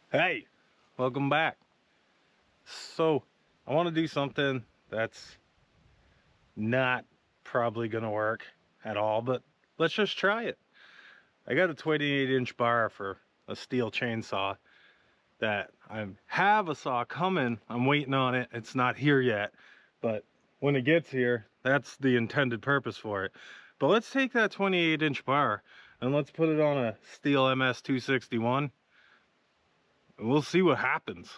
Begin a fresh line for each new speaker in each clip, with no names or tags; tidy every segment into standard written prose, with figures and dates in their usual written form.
Hey, welcome back. So I want to do something that's not probably gonna work at all, but let's just try it. I got a 28-inch bar for a steel chainsaw that I have a saw coming. I'm waiting on it. It's not here yet, but when it gets here, that's the intended purpose for it. But let's take that 28-inch bar and let's put it on a STIHL MS261 and we'll see what happens.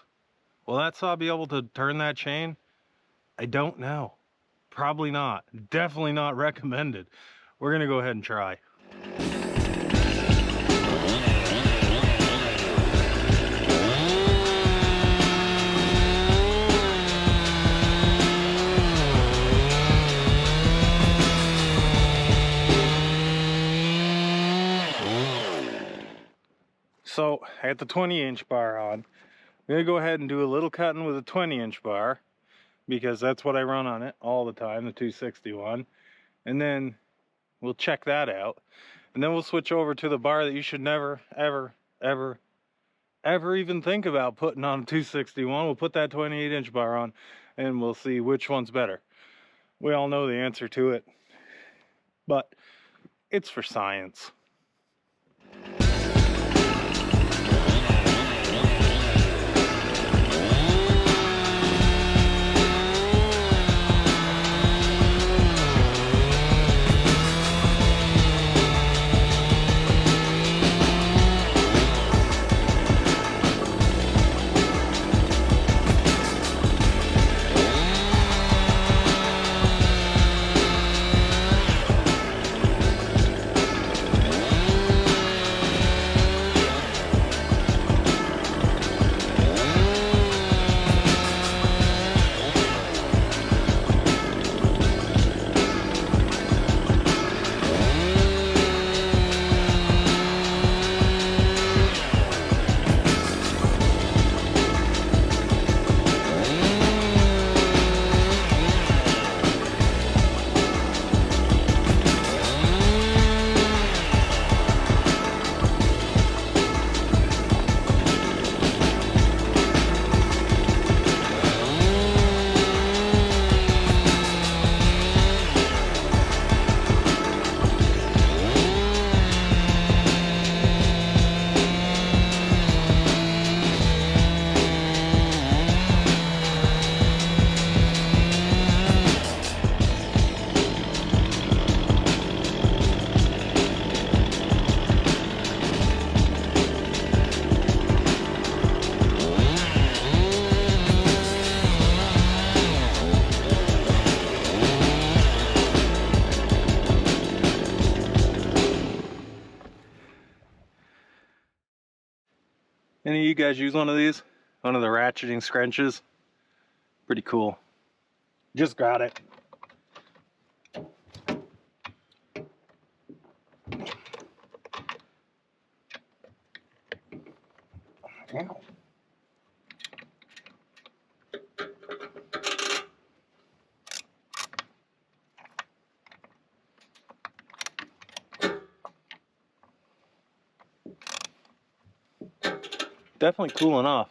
Will that saw be able to turn that chain? I don't know. Probably not. Definitely not recommended. We're gonna go ahead and try. So I got the 20-inch bar on. I'm gonna go ahead and do a little cutting with a 20-inch bar because that's what I run on it all the time, the 261. And then we'll check that out. And then we'll switch over to the bar that you should never, ever even think about putting on a 261. We'll put that 28-inch bar on and we'll see which one's better. We all know the answer to it, but it's for science. Any of you guys use one of these? One of the ratcheting scrunches? Pretty cool. Just got it. Ow. Definitely cooling off.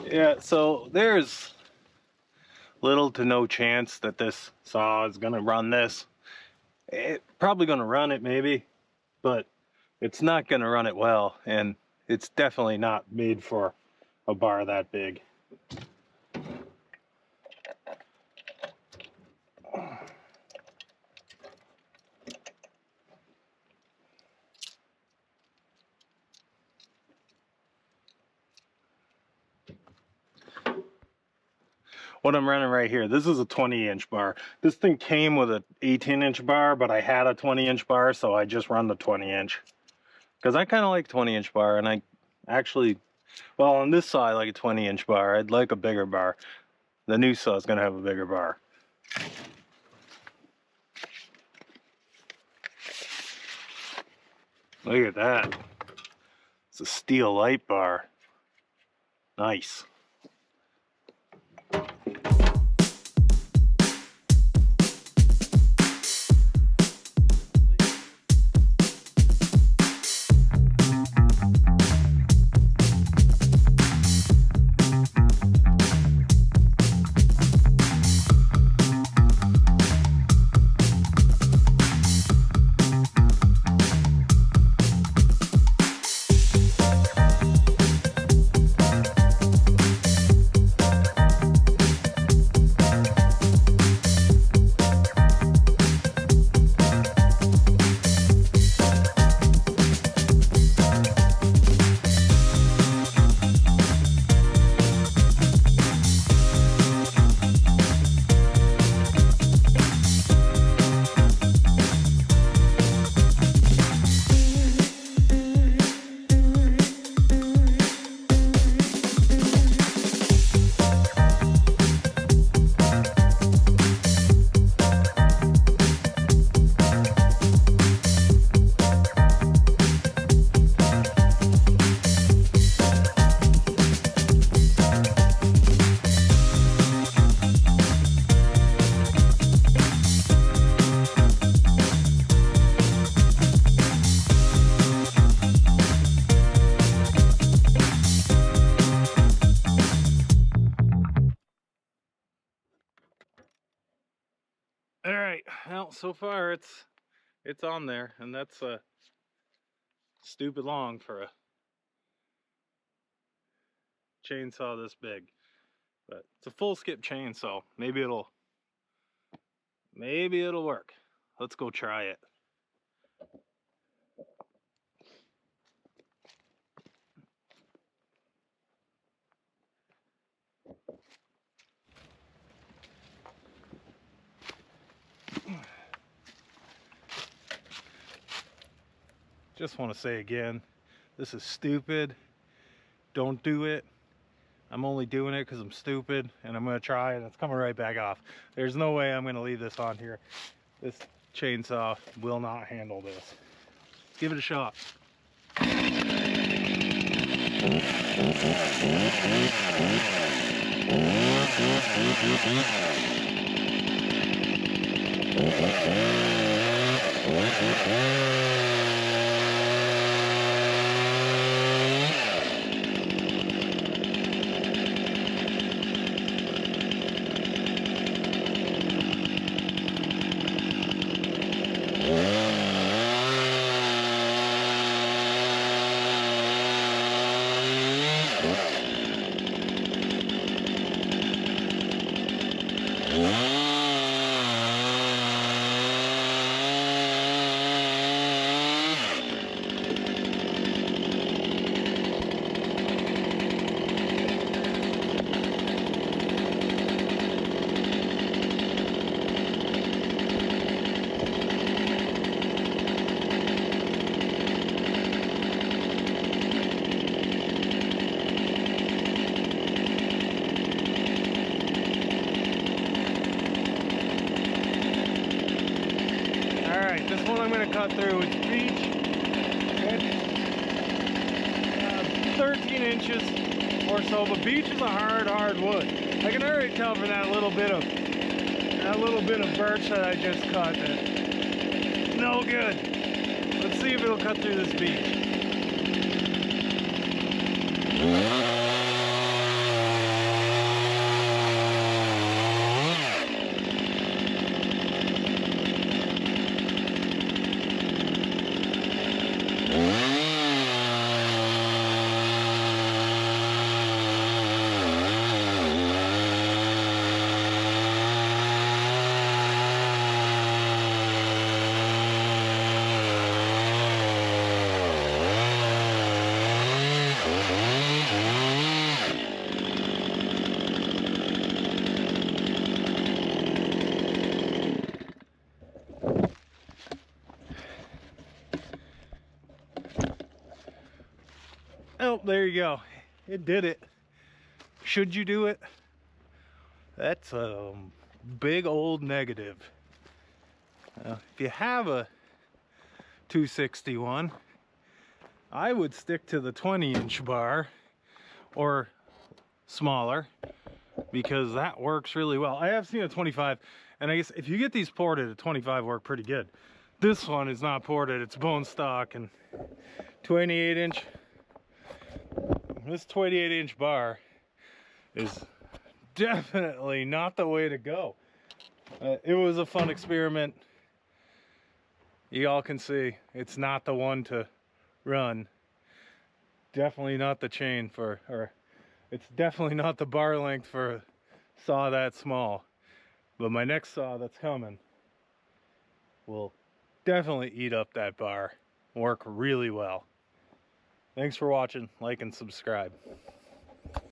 Yeah, so there's little to no chance that this saw is gonna run this. It's probably gonna run it maybe, but it's not gonna run it well, and it's definitely not made for a bar that big. What I'm running right here, this is a 20-inch bar. This thing came with an 18-inch bar, but I had a 20-inch bar, so I just run the 20-inch. Because I kind of like 20-inch bar, and I actually, well, on this saw I like a 20-inch bar. I'd like a bigger bar. The new saw is going to have a bigger bar. Look at that. It's a steel light bar. Nice. All right, well, so far it's on there, and that's stupid long for a chainsaw this big. But it's a full skip chainsaw. Maybe it'll work. Let's go try it. Just want to say again, this is stupid. Don't do it. I'm only doing it because I'm stupid, and I'm going to try, and it's coming right back off. There's no way I'm going to leave this on here. This chainsaw will not handle this. Give it a shot. This one I'm going to cut through is beech. It's 13 inches or so, but beech is a hard wood. I can already tell from that little bit of birch that I just cut that no good. Let's see if it'll cut through this beech. Oh, there you go. It did it. Should you do it? That's a big old negative. If you have a 261, I would stick to the 20-inch bar or smaller, because that works really well. I have seen a 25, and I guess if you get these ported, a 25 work pretty good. This one is not ported, it's bone stock, and 28-inch. This 28-inch bar is definitely not the way to go. It was a fun experiment. You all can see it's not the one to run. Definitely not the chain for, or it's definitely not the bar length for a saw that small. But my next saw that's coming will definitely eat up that bar. Work really well. Thanks for watching. Like and subscribe.